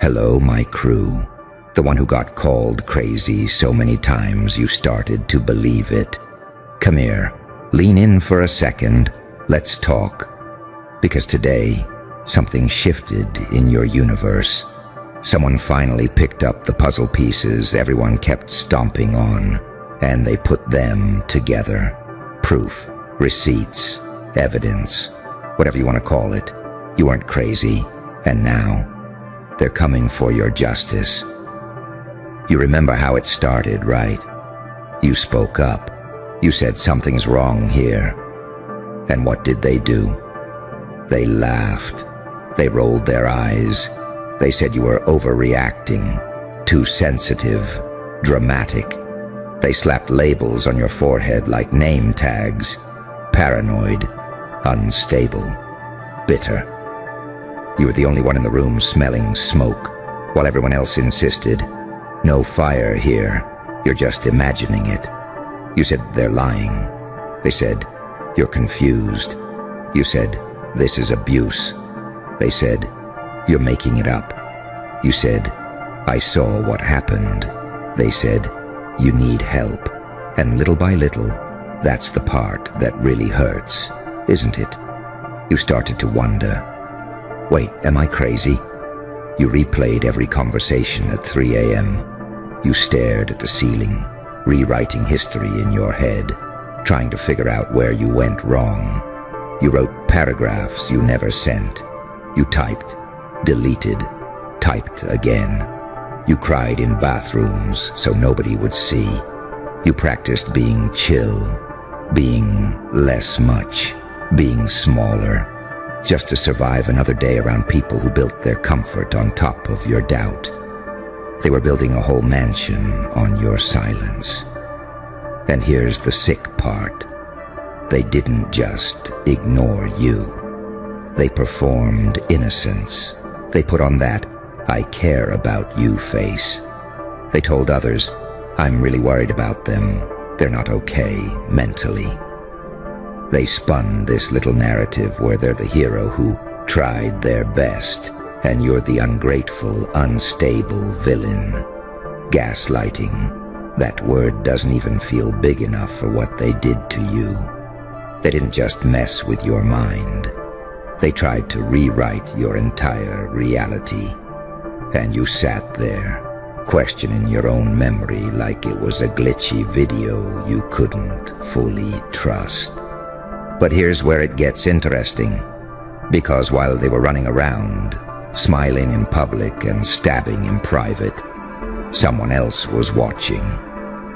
Hello, my crew. The one who got called crazy so many times you started to believe it. Come here, lean in for a second, let's talk. Because today, something shifted in your universe. Someone finally picked up the puzzle pieces everyone kept stomping on, and they put them together. Proof, receipts, evidence, whatever you want to call it. You weren't crazy, and now they're coming for your justice. You remember how it started, right? You spoke up. You said something's wrong here. And what did they do? They laughed. They rolled their eyes. They said you were overreacting, too sensitive, dramatic. They slapped labels on your forehead like name tags. Paranoid, unstable, bitter. You were the only one in the room smelling smoke, while everyone else insisted, no fire here, you're just imagining it. You said they're lying. They said, you're confused. You said, this is abuse. They said, you're making it up. You said, I saw what happened. They said, you need help. And little by little, that's the part that really hurts, isn't it? You started to wonder, wait, am I crazy? You replayed every conversation at 3 a.m. You stared at the ceiling, rewriting history in your head, trying to figure out where you went wrong. You wrote paragraphs you never sent. You typed, deleted, typed again. You cried in bathrooms so nobody would see. You practiced being chill, being less much, being smaller, just to survive another day around people who built their comfort on top of your doubt. They were building a whole mansion on your silence. And here's the sick part. They didn't just ignore you. They performed innocence. They put on that I care about you face. They told others, I'm really worried about them. They're not okay mentally. They spun this little narrative where they're the hero who tried their best, and you're the ungrateful, unstable villain. Gaslighting. That word doesn't even feel big enough for what they did to you. They didn't just mess with your mind. They tried to rewrite your entire reality. And you sat there, questioning your own memory like it was a glitchy video you couldn't fully trust. But here's where it gets interesting. Because while they were running around, smiling in public and stabbing in private, someone else was watching.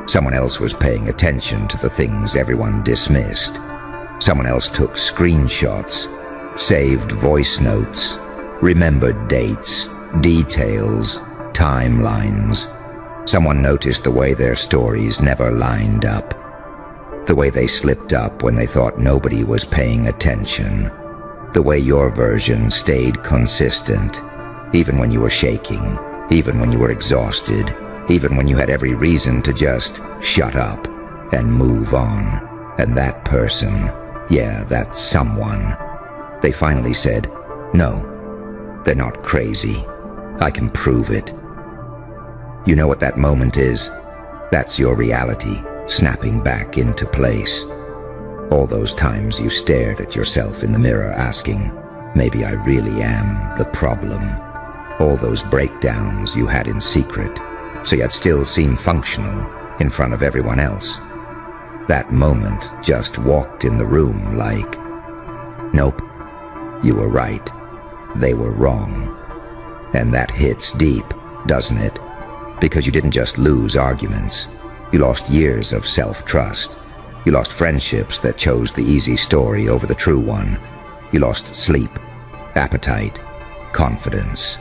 Someone else was paying attention to the things everyone dismissed. Someone else took screenshots, saved voice notes, remembered dates, details, timelines. Someone noticed the way their stories never lined up. The way they slipped up when they thought nobody was paying attention. The way your version stayed consistent, even when you were shaking, even when you were exhausted, even when you had every reason to just shut up and move on. And that person, yeah, that someone, they finally said, no, they're not crazy. I can prove it. You know what that moment is? That's your reality snapping back into place. All those times you stared at yourself in the mirror asking, maybe I really am the problem. All those breakdowns you had in secret, so you'd still seem functional in front of everyone else. That moment just walked in the room like, nope, you were right. They were wrong. And that hits deep, doesn't it? Because you didn't just lose arguments. You lost years of self-trust. You lost friendships that chose the easy story over the true one. You lost sleep, appetite, confidence.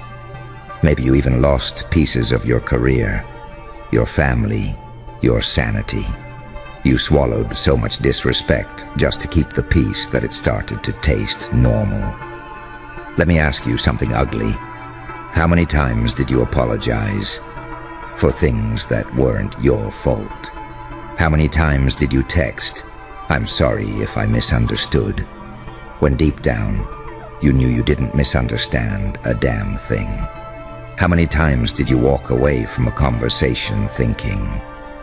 Maybe you even lost pieces of your career, your family, your sanity. You swallowed so much disrespect just to keep the peace that it started to taste normal. Let me ask you something ugly. How many times did you apologize for things that weren't your fault? How many times did you text, I'm sorry if I misunderstood, when deep down you knew you didn't misunderstand a damn thing? How many times did you walk away from a conversation thinking,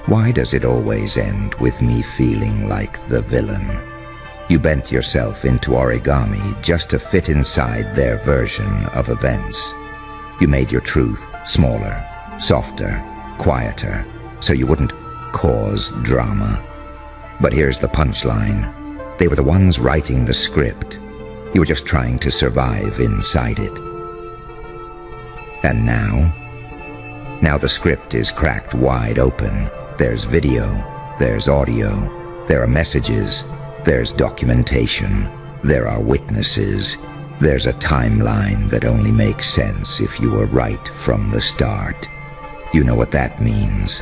why does it always end with me feeling like the villain? You bent yourself into origami just to fit inside their version of events. You made your truth smaller, softer, quieter, so you wouldn't cause drama. But here's the punchline. They were the ones writing the script. You were just trying to survive inside it. And now the script is cracked wide open. There's video, there's audio, there are messages, there's documentation, there are witnesses, there's a timeline that only makes sense if you were right from the start. You know what that means?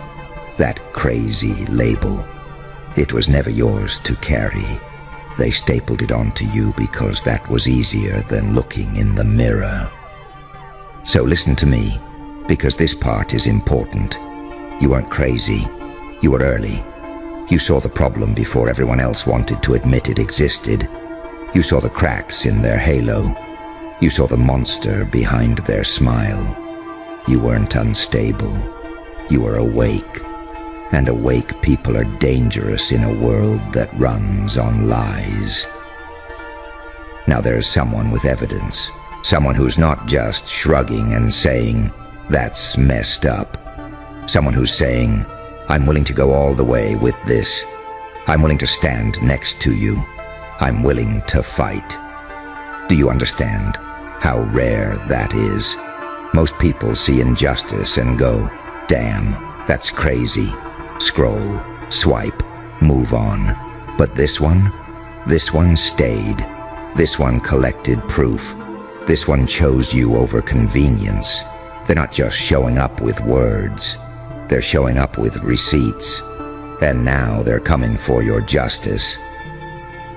That crazy label. It was never yours to carry. They stapled it onto you because that was easier than looking in the mirror. So listen to me, because this part is important. You weren't crazy. You were early. You saw the problem before everyone else wanted to admit it existed. You saw the cracks in their halo. You saw the monster behind their smile. You weren't unstable. You were awake. And awake people are dangerous in a world that runs on lies. Now there's someone with evidence. Someone who's not just shrugging and saying, that's messed up. Someone who's saying, I'm willing to go all the way with this. I'm willing to stand next to you. I'm willing to fight. Do you understand how rare that is? Most people see injustice and go, damn, that's crazy. Scroll, swipe, move on. But this one stayed. This one collected proof. This one chose you over convenience. They're not just showing up with words. They're showing up with receipts. And now they're coming for your justice.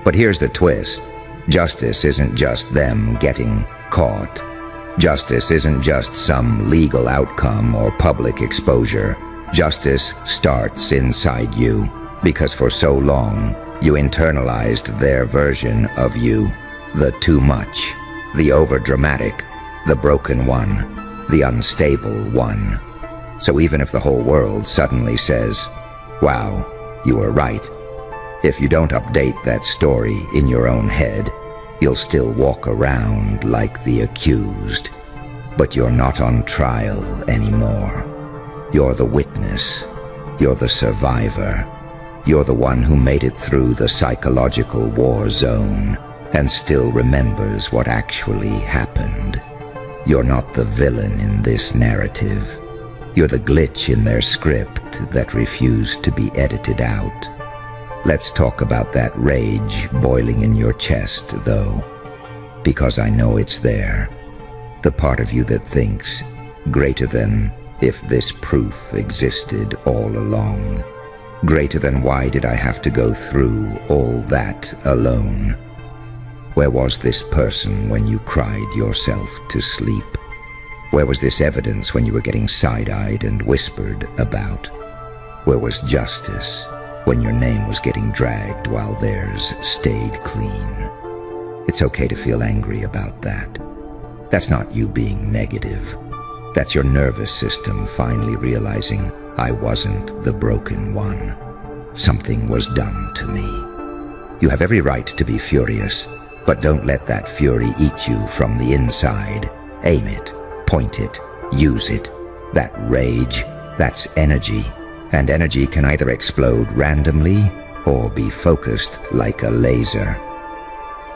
But here's the twist. Justice isn't just them getting caught. Justice isn't just some legal outcome or public exposure. Justice starts inside you, because for so long, you internalized their version of you. The too much, the overdramatic, the broken one, the unstable one. So even if the whole world suddenly says, wow, you were right, if you don't update that story in your own head, you'll still walk around like the accused. But you're not on trial anymore. You're the witness. You're the survivor. You're the one who made it through the psychological war zone and still remembers what actually happened. You're not the villain in this narrative. You're the glitch in their script that refused to be edited out. Let's talk about that rage boiling in your chest, though, because I know it's there. The part of you that thinks, greater than if this proof existed all along. Greater than why did I have to go through all that alone? Where was this person when you cried yourself to sleep? Where was this evidence when you were getting side-eyed and whispered about? Where was justice when your name was getting dragged while theirs stayed clean? It's okay to feel angry about that. That's not you being negative. That's your nervous system finally realizing I wasn't the broken one. Something was done to me. You have every right to be furious, but don't let that fury eat you from the inside. Aim it, point it, use it. That rage, that's energy, and energy can either explode randomly or be focused like a laser.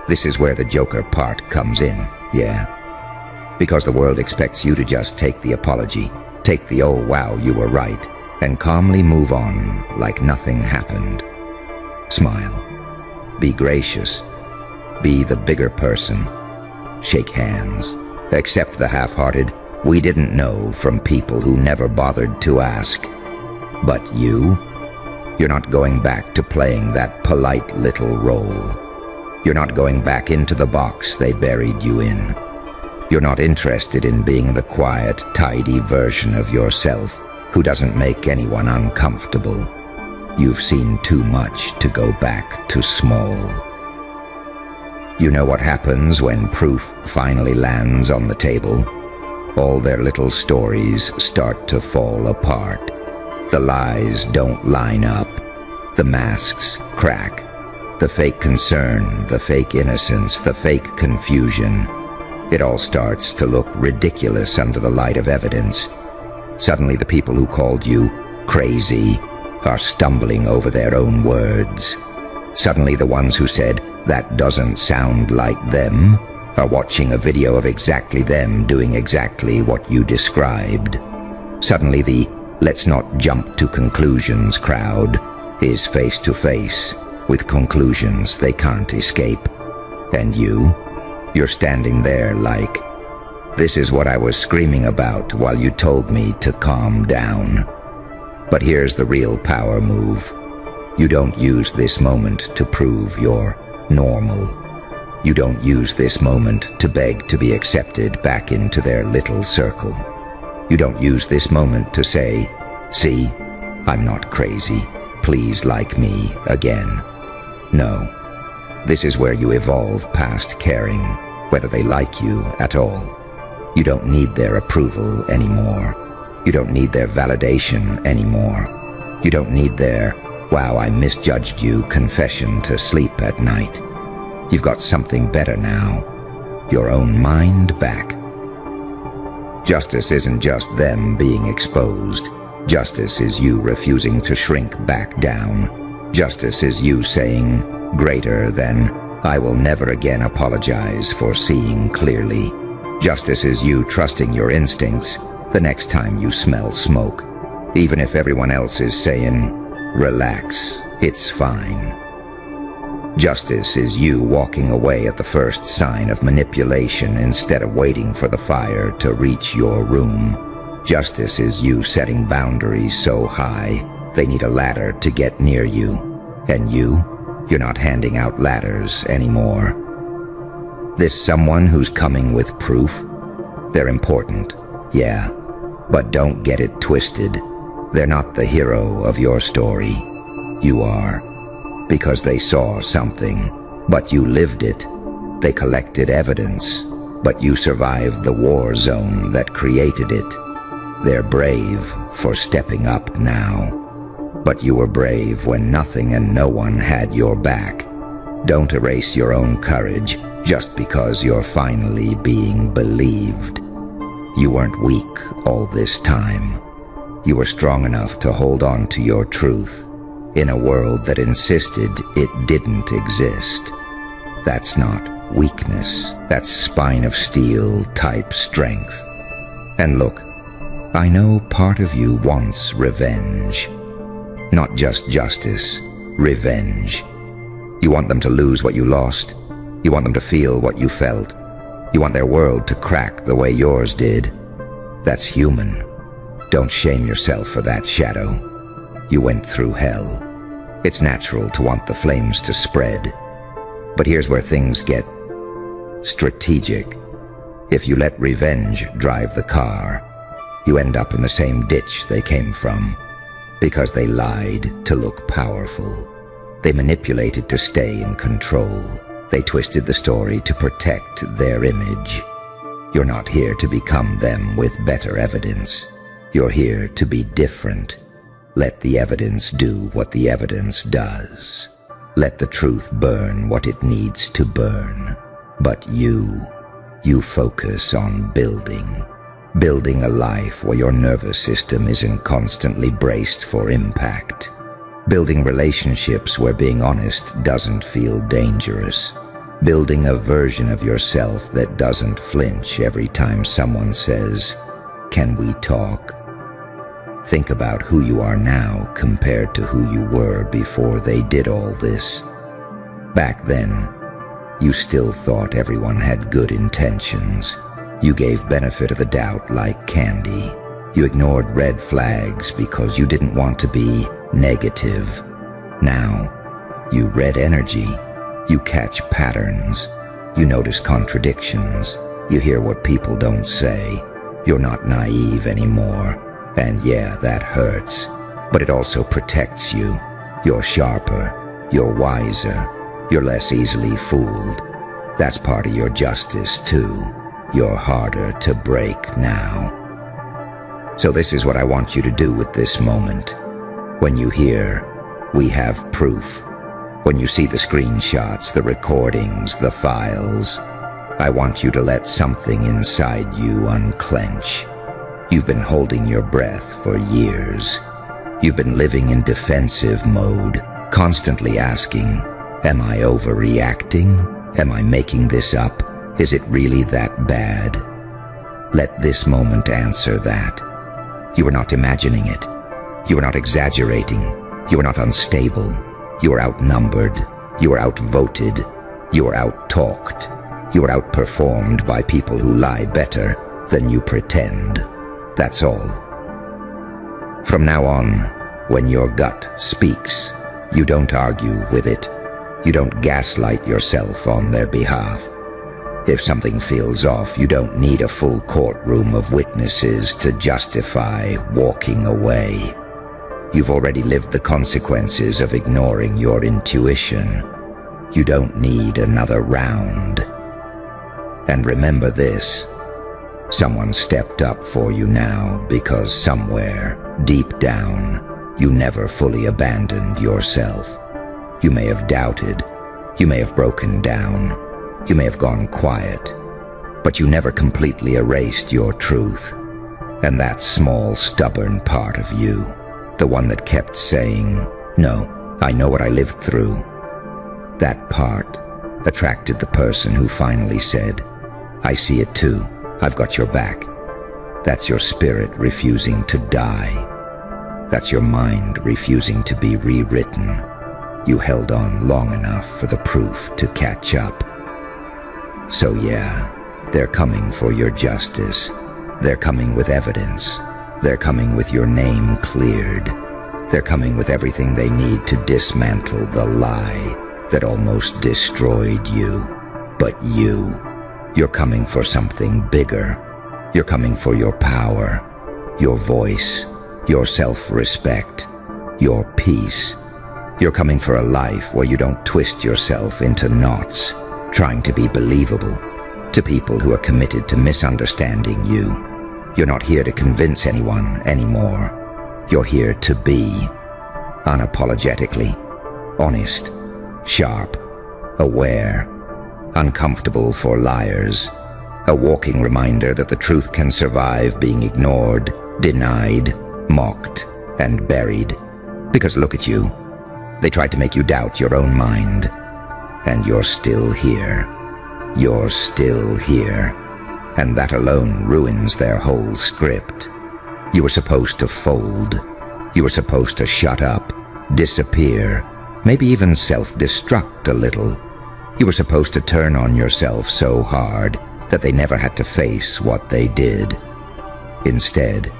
This is where the Joker part comes in, yeah. Because the world expects you to just take the apology, take the oh wow you were right, and calmly move on like nothing happened. Smile. Be gracious. Be the bigger person. Shake hands. Accept the half-hearted "we didn't know" from people who never bothered to ask. But you're not going back to playing that polite little role. You're not going back into the box they buried you in. You're not interested in being the quiet, tidy version of yourself who doesn't make anyone uncomfortable. You've seen too much to go back to small. You know what happens when proof finally lands on the table? all their little stories start to fall apart. The lies don't line up. The masks crack. The fake concern, the fake innocence, the fake confusion. It all starts to look ridiculous under the light of evidence. Suddenly the people who called you crazy are stumbling over their own words. Suddenly the ones who said, "That doesn't sound like them," are watching a video of exactly them doing exactly what you described. Suddenly the "let's not jump to conclusions" crowd is face to face with conclusions they can't escape. And you're standing there like, "This is what I was screaming about while you told me to calm down." But here's the real power move. You don't use this moment to prove you're normal. You don't use this moment to beg to be accepted back into their little circle. You don't use this moment to say, "See, I'm not crazy. Please like me again." No. This is where you evolve past caring whether they like you at all. You don't need their approval anymore. You don't need their validation anymore. You don't need their, "Wow, I misjudged you" confession to sleep at night. You've got something better now. Your own mind back. Justice isn't just them being exposed. Justice is you refusing to shrink back down. Justice is you saying, greater than, "I will never again apologize for seeing clearly." Justice is you trusting your instincts the next time you smell smoke, even if everyone else is saying, "Relax, it's fine." Justice is you walking away at the first sign of manipulation instead of waiting for the fire to reach your room. Justice is you setting boundaries so high they need a ladder to get near you. And you're not handing out ladders anymore. This someone who's coming with proof, they're important, yeah, but don't get it twisted. They're not the hero of your story. You are. Because they saw something, but you lived it. They collected evidence, but you survived the war zone that created it. They're brave for stepping up now. But you were brave when nothing and no one had your back. Don't erase your own courage just because you're finally being believed. You weren't weak all this time. You were strong enough to hold on to your truth in a world that insisted it didn't exist. That's not weakness. That's spine of steel type strength. And look, I know part of you wants revenge. Not just justice, revenge. You want them to lose what you lost. You want them to feel what you felt. You want their world to crack the way yours did. That's human. Don't shame yourself for that, Shadow. You went through hell. It's natural to want the flames to spread. But here's where things get strategic. If you let revenge drive the car, you end up in the same ditch they came from. Because they lied to look powerful. They manipulated to stay in control. They twisted the story to protect their image. You're not here to become them with better evidence. You're here to be different. Let the evidence do what the evidence does. Let the truth burn what it needs to burn. But you focus on building. Building a life where your nervous system isn't constantly braced for impact. Building relationships where being honest doesn't feel dangerous. Building a version of yourself that doesn't flinch every time someone says, "Can we talk?" Think about who you are now compared to who you were before they did all this. Back then, you still thought everyone had good intentions. You gave benefit of the doubt like candy. You ignored red flags because you didn't want to be negative. Now, you read energy. You catch patterns. You notice contradictions. You hear what people don't say. You're not naive anymore. And yeah, that hurts. But it also protects you. You're sharper. You're wiser. You're less easily fooled. That's part of your justice, too. you're harder to break now. So this is what I want you to do with this moment. When you hear, "We have proof," when you see the screenshots, the recordings, the files, I want you to let something inside you unclench. You've been holding your breath for years. You've been living in defensive mode, constantly asking, "Am I overreacting? Am I making this up? Is it really that bad?" Let this moment answer that. You are not imagining it. You are not exaggerating. You are not unstable. You are outnumbered. You are outvoted. You are outtalked. You are outperformed by people who lie better than you pretend. That's all. From now on, when your gut speaks, you don't argue with it. You don't gaslight yourself on their behalf. If something feels off, you don't need a full courtroom of witnesses to justify walking away. You've already lived the consequences of ignoring your intuition. You don't need another round. And remember this, someone stepped up for you now because somewhere, deep down, you never fully abandoned yourself. You may have doubted, you may have broken down, you may have gone quiet, but you never completely erased your truth. And that small, stubborn part of you, the one that kept saying, "No, I know what I lived through," that part attracted the person who finally said, "I see it too, I've got your back." That's your spirit refusing to die. That's your mind refusing to be rewritten. You held on long enough for the proof to catch up. So yeah, they're coming for your justice. They're coming with evidence. They're coming with your name cleared. They're coming with everything they need to dismantle the lie that almost destroyed you. But you're coming for something bigger. You're coming for your power, your voice, your self-respect, your peace. You're coming for a life where you don't twist yourself into knots, trying to be believable to people who are committed to misunderstanding you. You're not here to convince anyone anymore. You're here to be, unapologetically, honest, sharp, aware, uncomfortable for liars, a walking reminder that the truth can survive being ignored, denied, mocked, and buried. Because look at you. They tried to make you doubt your own mind. And you're still here. You're still here. And that alone ruins their whole script. You were supposed to fold. You were supposed to shut up, disappear, maybe even self-destruct a little. You were supposed to turn on yourself so hard that they never had to face what they did. Instead,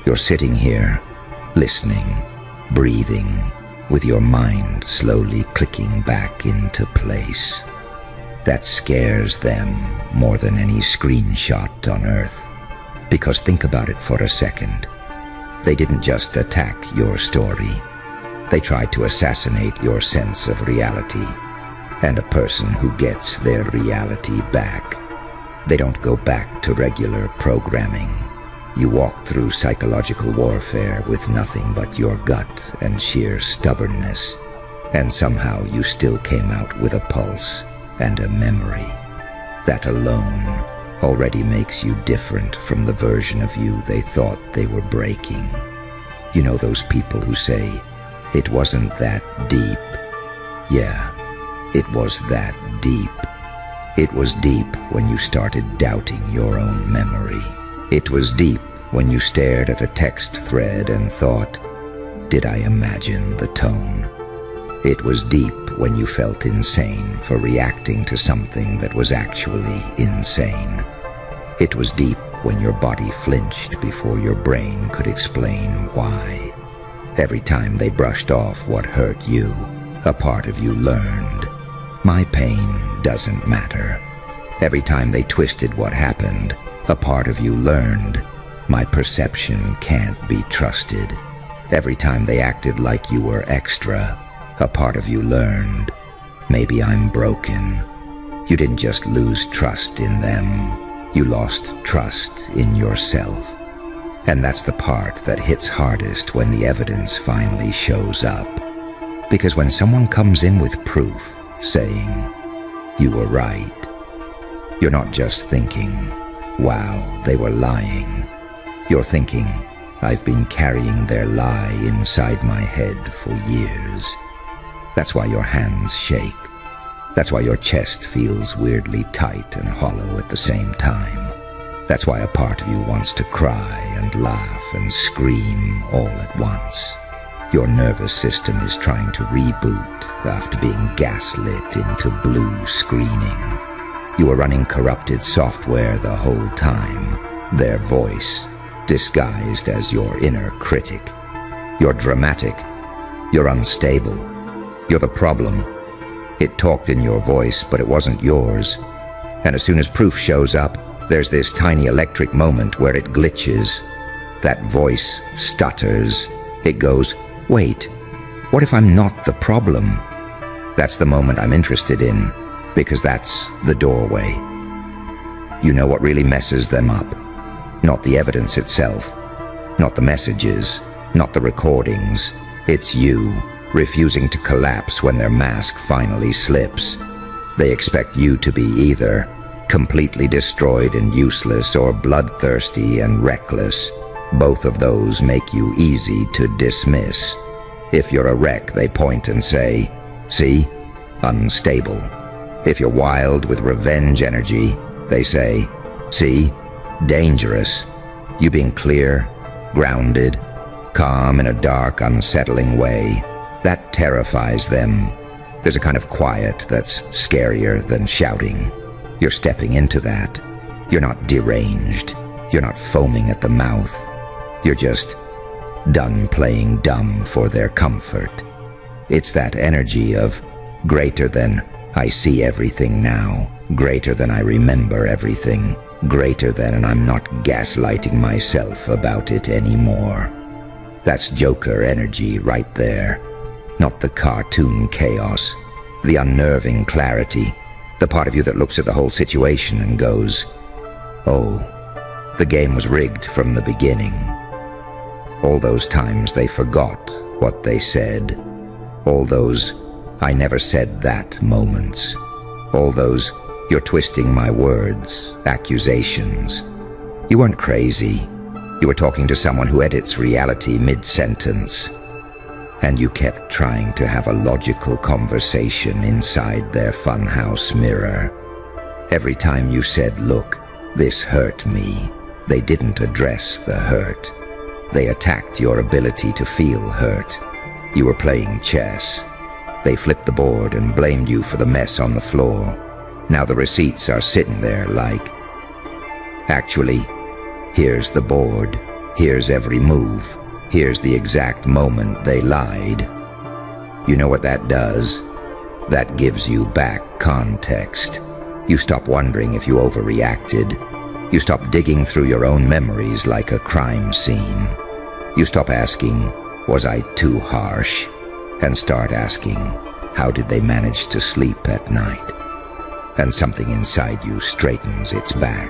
you're sitting here, listening, breathing, with your mind slowly clicking back into place. That scares them more than any screenshot on Earth. Because think about it for a second. They didn't just attack your story. They tried to assassinate your sense of reality. And a person who gets their reality back, they don't go back to regular programming. You walked through psychological warfare with nothing but your gut and sheer stubbornness, and somehow you still came out with a pulse and a memory. That alone already makes you different from the version of you they thought they were breaking. You know those people who say, "It wasn't that deep." Yeah, it was that deep. It was deep when you started doubting your own memory. It was deep when you stared at a text thread and thought, "Did I imagine the tone?" It was deep when you felt insane for reacting to something that was actually insane. It was deep when your body flinched before your brain could explain why. Every time they brushed off what hurt you, a part of you learned, "My pain doesn't matter." Every time they twisted what happened, a part of you learned, "My perception can't be trusted." Every time they acted like you were extra, a part of you learned, "Maybe I'm broken." You didn't just lose trust in them, You lost trust in yourself. And that's the part that hits hardest when the evidence finally shows up. Because when someone comes in with proof, saying, "You were right," you're not just thinking, "Wow, they were lying." You're thinking, "I've been carrying their lie inside my head for years." That's why your hands shake. That's why your chest feels weirdly tight and hollow at the same time. That's why a part of you wants to cry and laugh and scream all at once. Your nervous system is trying to reboot after being gaslit into blue screening. You were running corrupted software the whole time. Their voice, disguised as your inner critic. You're dramatic. You're unstable. You're the problem. It talked in your voice, but it wasn't yours. And as soon as proof shows up, there's this tiny electric moment where it glitches. That voice stutters. It goes, "Wait, what if I'm not the problem?" That's the moment I'm interested in, because that's the doorway. You know what really messes them up? Not the evidence itself, not the messages, not the recordings. It's you, refusing to collapse when their mask finally slips. They expect you to be either completely destroyed and useless or bloodthirsty and reckless. Both of those make you easy to dismiss. If you're a wreck, they point and say, "See? Unstable." If you're wild with revenge energy, they say, "See? Dangerous." You being clear, grounded, calm in a dark, unsettling way, that terrifies them. There's a kind of quiet that's scarier than shouting. You're stepping into that. You're not deranged. You're not foaming at the mouth. You're just done playing dumb for their comfort. It's that energy of greater than "I see everything now," greater than "I remember everything," greater than "and I'm not gaslighting myself about it anymore." That's Joker energy right there. Not the cartoon chaos, the unnerving clarity, the part of you that looks at the whole situation and goes, "Oh, the game was rigged from the beginning." All those times they forgot what they said. All those "I never said that" moments. All those "you're twisting my words" accusations. You weren't crazy. You were talking to someone who edits reality mid-sentence. And you kept trying to have a logical conversation inside their funhouse mirror. Every time you said, "Look, this hurt me," they didn't address the hurt. They attacked your ability to feel hurt. You were playing chess. They flipped the board and blamed you for the mess on the floor. Now the receipts are sitting there like, "Actually, here's the board. Here's every move. Here's the exact moment they lied." You know what that does? That gives you back context. You stop wondering if you overreacted. You stop digging through your own memories like a crime scene. You stop asking, "Was I too harsh?" and start asking, "How did they manage to sleep at night?" And something inside you straightens its back.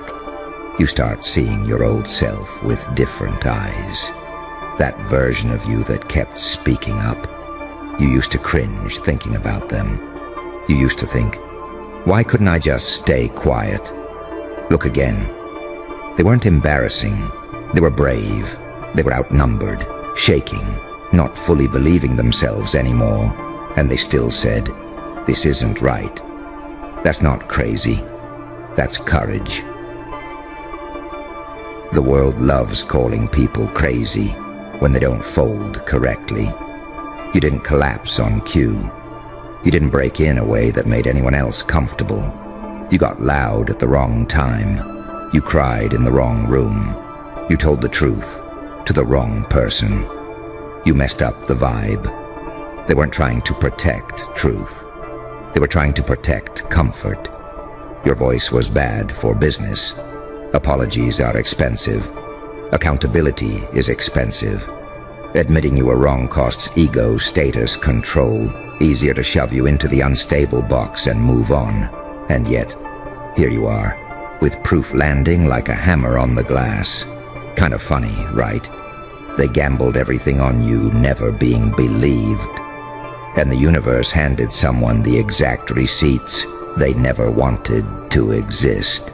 You start seeing your old self with different eyes. That version of you that kept speaking up. You used to cringe thinking about them. You used to think, "Why couldn't I just stay quiet?" Look again. They weren't embarrassing. They were brave. They were outnumbered, shaking, not fully believing themselves anymore. And they still said, "This isn't right." That's not crazy. That's courage. The world loves calling people crazy when they don't fold correctly. You didn't collapse on cue. You didn't break in a way that made anyone else comfortable. You got loud at the wrong time. You cried in the wrong room. You told the truth to the wrong person. You messed up the vibe. They weren't trying to protect truth. They were trying to protect comfort. Your voice was bad for business. Apologies are expensive. Accountability is expensive. Admitting you were wrong costs ego, status, control. Easier to shove you into the unstable box and move on. And yet, here you are, with proof landing like a hammer on the glass. Kind of funny, right? They gambled everything on you never being believed. And the universe handed someone the exact receipts they never wanted to exist.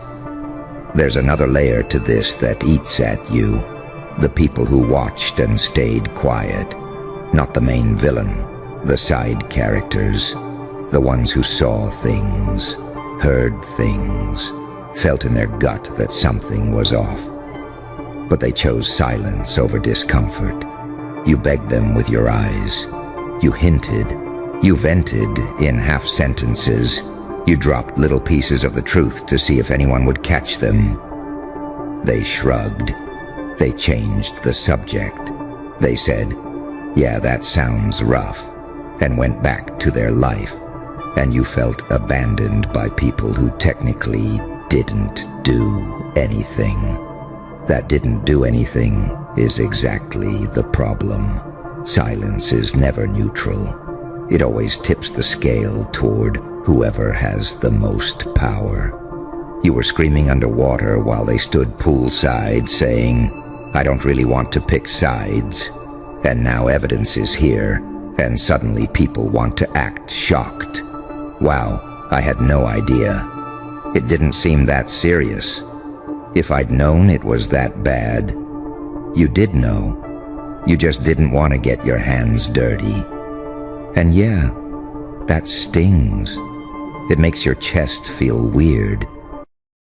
There's another layer to this that eats at you. The people who watched and stayed quiet. Not the main villain, the side characters. The ones who saw things, heard things, felt in their gut that something was off. But they chose silence over discomfort. You begged them with your eyes. You hinted. You vented in half sentences. You dropped little pieces of the truth to see if anyone would catch them. They shrugged. They changed the subject. They said, "Yeah, that sounds rough," and went back to their life. And you felt abandoned by people who technically didn't do anything. That didn't do anything is exactly the problem. Silence is never neutral. It always tips the scale toward whoever has the most power. You were screaming underwater while they stood poolside saying, "I don't really want to pick sides." And now evidence is here, and suddenly people want to act shocked. Wow, I had no idea. It didn't seem that serious. If I'd known it was that bad. You did know. You just didn't want to get your hands dirty. And yeah, that stings. It makes your chest feel weird.